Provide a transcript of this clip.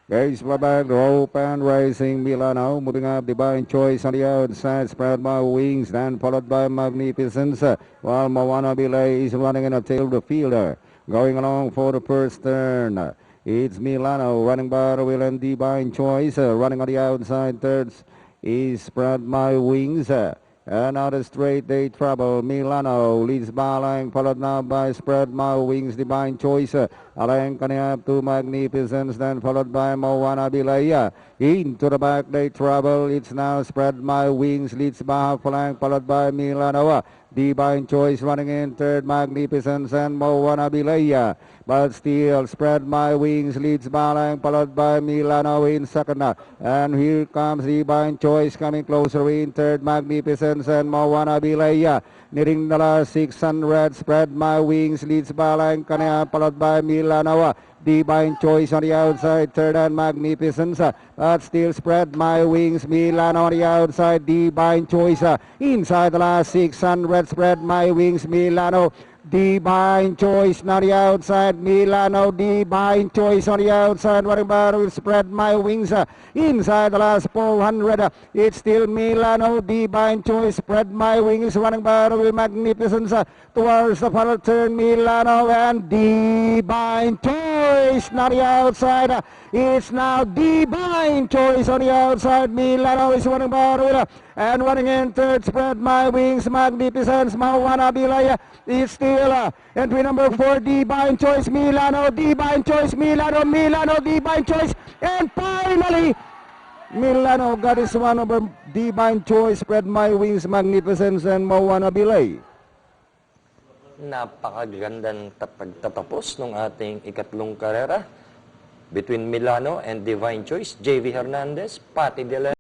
Race by back, rope and racing Milano, moving up Divine Choice on the outside, spread by wings, then followed by Magnificence, while Moana Belay is running in a tail of the fielder, going along for the first turn. It's Milano running by the wheel and Divine Choice, running on the outside, thirds is spread by wings. Another straight day trouble. Milano leads Balang, followed now by Spread My Wings, Divine Choice. Alang coming up to Magnificence, then followed by Moana Bilaya. Into the back day trouble. It's now Spread My Wings, leads Baha Falang, followed by Milano. Divine Choice running in third, Magnificence and Moana Bilaya. But still, Spread My Wings leads Balang, followed by Milano in second. And here comes Divine Choice coming closer in third, Magnificence and Moana Bilaya. Nearing the last 600, Spread My Wings leads Balang, followed by Milano. Divine Choice on the outside, third and Magnificence. But still Spread My Wings, Milano on the outside, Divine Choice. Inside the last 600, Spread My Wings, Milano. Divine Choice on the outside, Milano, Divine Choice on the outside, running by will Spread My Wings. Inside the last 400, it's still Milano, Divine Choice, Spread My Wings, running by will Magnificence. Towards the final turn, Milano and Divine Choice on the outside. It's now Divine Choice on the outside, Milano is running by will. And running in third, Spread My Wings, Magnificence, Moana Bilaya. It's still entry number 4, Divine Choice, Milano, Divine Choice, Milano, Milano, Divine Choice. And finally, Milano got his one over Divine Choice, Spread My Wings, Magnificence, and Moana Bilay. Napakagandang pagtatapos ng ating ikatlong karera between Milano and Divine Choice. JV Hernandez, Pati de la